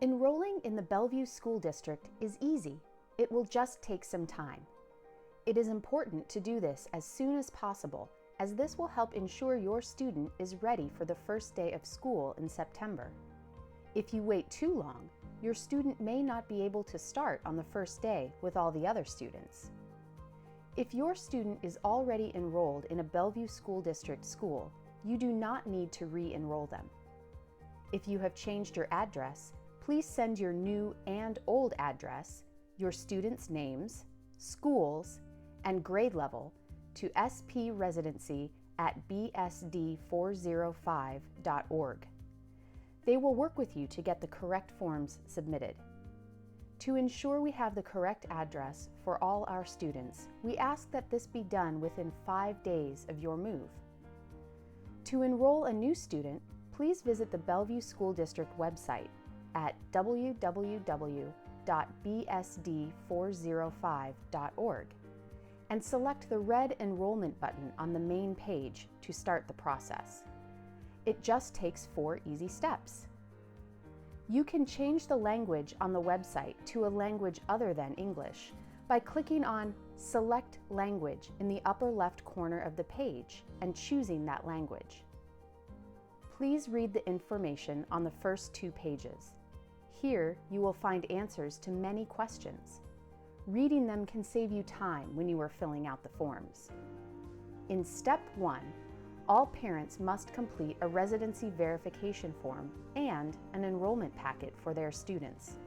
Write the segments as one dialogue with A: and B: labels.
A: Enrolling in the Bellevue School District is easy. It will just take some time. It is important to do this as soon as possible, as this will help ensure your student is ready for the first day of school in September. If you wait too long, your student may not be able to start on the first day with all the other students. If your student is already enrolled in a Bellevue School District school, you do not need to re-enroll them. If you have changed your address, please send your new and old address, your students' names, schools, and grade level to spresidency@bsd405.org. They will work with you to get the correct forms submitted. To ensure we have the correct address for all our students, we ask that this be done within 5 days of your move. To enroll a new student, please visit the Bellevue School District website at www.bsd405.org and select the red Enrollment button on the main page to start the process. It just takes 4 easy steps. You can change the language on the website to a language other than English by clicking on Select Language in the upper left corner of the page and choosing that language. Please read the information on the first 2 pages. Here, you will find answers to many questions. Reading them can save you time when you are filling out the forms. In Step 1, all parents must complete a residency verification form and an enrollment packet for their students.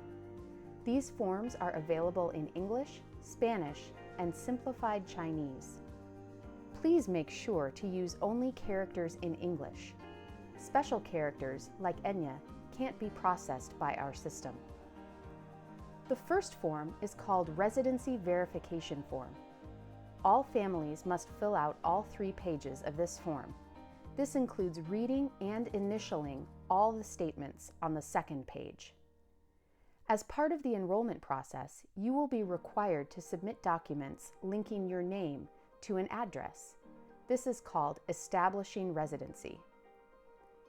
A: These forms are available in English, Spanish, and simplified Chinese. Please make sure to use only characters in English. Special characters, like Enya, can't be processed by our system. The first form is called Residency Verification Form. All families must fill out all 3 pages of this form. This includes reading and initialing all the statements on the second page. As part of the enrollment process, you will be required to submit documents linking your name to an address. This is called establishing residency.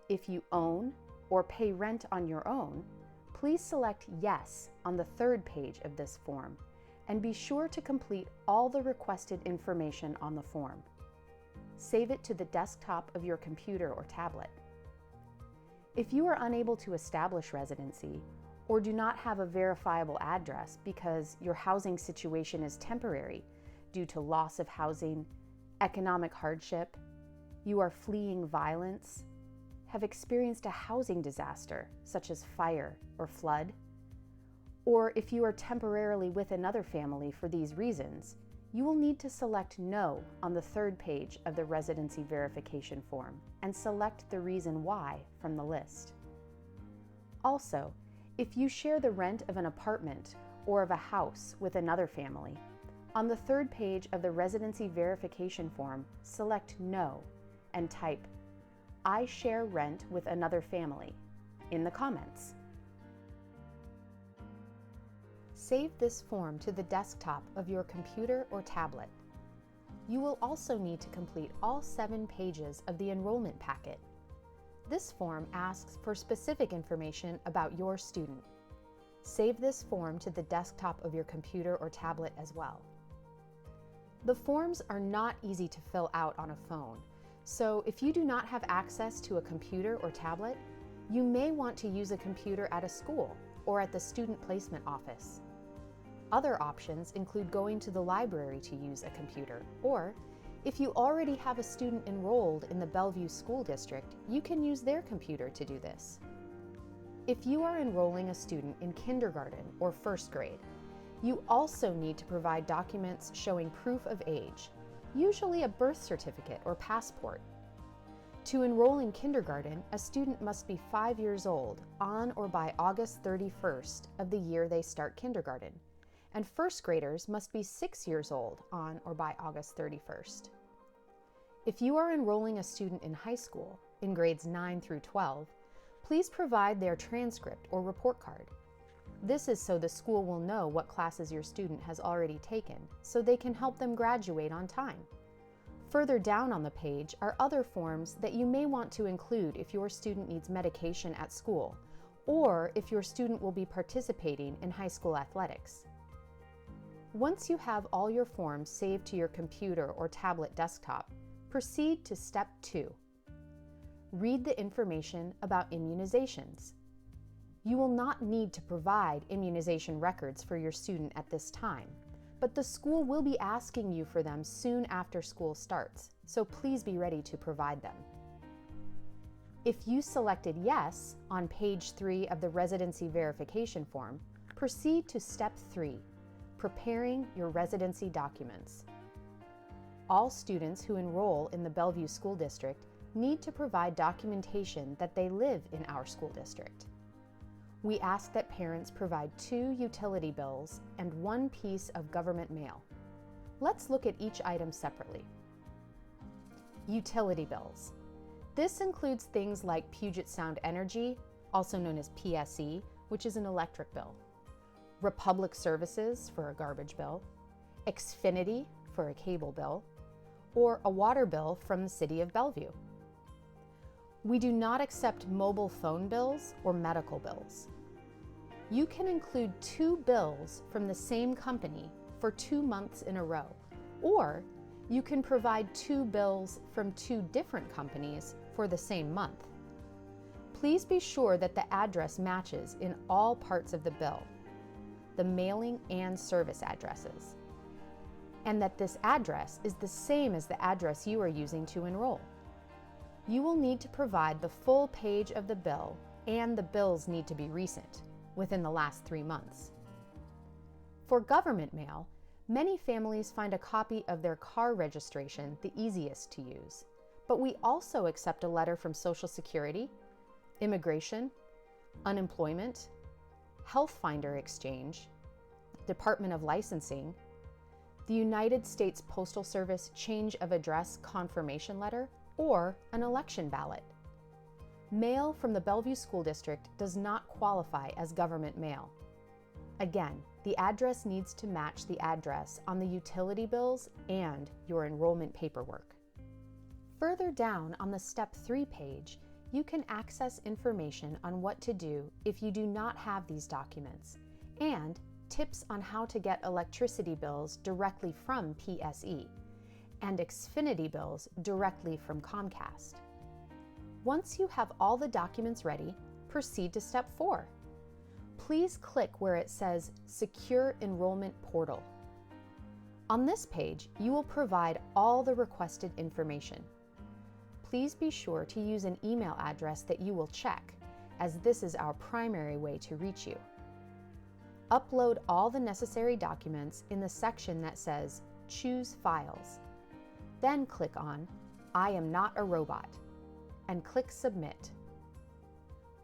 A: If you own or pay rent on your own, please select Yes on the 3rd page of this form and be sure to complete all the requested information on the form. Save it to the desktop of your computer or tablet. If you are unable to establish residency or do not have a verifiable address because your housing situation is temporary due to loss of housing, economic hardship, you are fleeing violence, have experienced a housing disaster, such as fire or flood, or if you are temporarily with another family for these reasons, you will need to select No on the 3rd page of the residency verification form and select the reason why from the list. Also, if you share the rent of an apartment or of a house with another family, on the 3rd page of the residency verification form, select No and type I share rent with another family in the comments. Save this form to the desktop of your computer or tablet. You will also need to complete all 7 pages of the enrollment packet. This form asks for specific information about your student. Save this form to the desktop of your computer or tablet as well. The forms are not easy to fill out on a phone. So if you do not have access to a computer or tablet, you may want to use a computer at a school or at the student placement office. Other options include going to the library to use a computer, or if you already have a student enrolled in the Bellevue School District, you can use their computer to do this. If you are enrolling a student in kindergarten or 1st grade, you also need to provide documents showing proof of age, usually a birth certificate or passport. To enroll in kindergarten, a student must be 5 years old on or by August 31st of the year they start kindergarten, and 1st graders must be 6 years old on or by August 31st. If you are enrolling a student in high school, in grades 9 through 12, please provide their transcript or report card. This is so the school will know what classes your student has already taken, so they can help them graduate on time. Further down on the page are other forms that you may want to include if your student needs medication at school, or if your student will be participating in high school athletics. Once you have all your forms saved to your computer or tablet desktop, proceed to Step 2. Read the information about immunizations. You will not need to provide immunization records for your student at this time, but the school will be asking you for them soon after school starts, so please be ready to provide them. If you selected Yes on page 3 of the residency verification form, proceed to Step 3, preparing your residency documents. All students who enroll in the Bellevue School District need to provide documentation that they live in our school district. We ask that parents provide 2 utility bills and 1 piece of government mail. Let's look at each item separately. Utility bills. This includes things like Puget Sound Energy, also known as PSE, which is an electric bill, Republic Services for a garbage bill, Xfinity for a cable bill, or a water bill from the city of Bellevue. We do not accept mobile phone bills or medical bills. You can include 2 bills from the same company for 2 months in a row, or you can provide 2 bills from 2 different companies for the same month. Please be sure that the address matches in all parts of the bill, the mailing and service addresses, and that this address is the same as the address you are using to enroll. You will need to provide the full page of the bill, and the bills need to be recent, within the last 3 months. For government mail, many families find a copy of their car registration the easiest to use, but we also accept a letter from Social Security, Immigration, Unemployment, Health Finder Exchange, Department of Licensing, the United States Postal Service Change of Address Confirmation Letter, or an election ballot. Mail from the Bellevue School District does not qualify as government mail. Again, the address needs to match the address on the utility bills and your enrollment paperwork. Further down on the Step 3 page, you can access information on what to do if you do not have these documents, and tips on how to get electricity bills directly from PSE, and Xfinity bills directly from Comcast. Once you have all the documents ready, proceed to Step 4. Please click where it says Secure Enrollment Portal. On this page, you will provide all the requested information. Please be sure to use an email address that you will check, as this is our primary way to reach you. Upload all the necessary documents in the section that says Choose Files. Then click on I am not a robot and click Submit.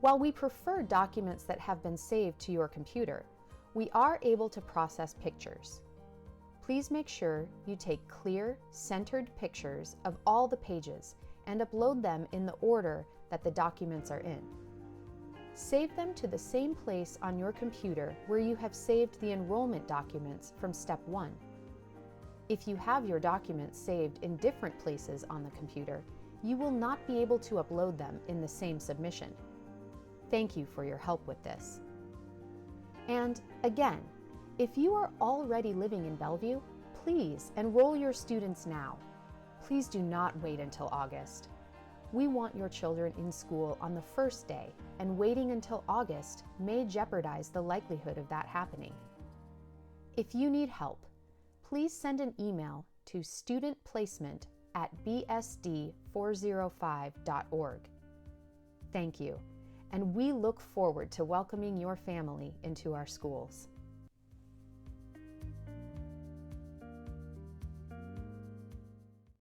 A: While we prefer documents that have been saved to your computer, we are able to process pictures. Please make sure you take clear, centered pictures of all the pages and upload them in the order that the documents are in. Save them to the same place on your computer where you have saved the enrollment documents from Step 1. If you have your documents saved in different places on the computer, you will not be able to upload them in the same submission. Thank you for your help with this. And again, if you are already living in Bellevue, please enroll your students now. Please do not wait until August. We want your children in school on the first day, and waiting until August may jeopardize the likelihood of that happening. If you need help, please send an email to studentplacement@bsd405.org. Thank you, and we look forward to welcoming your family into our schools.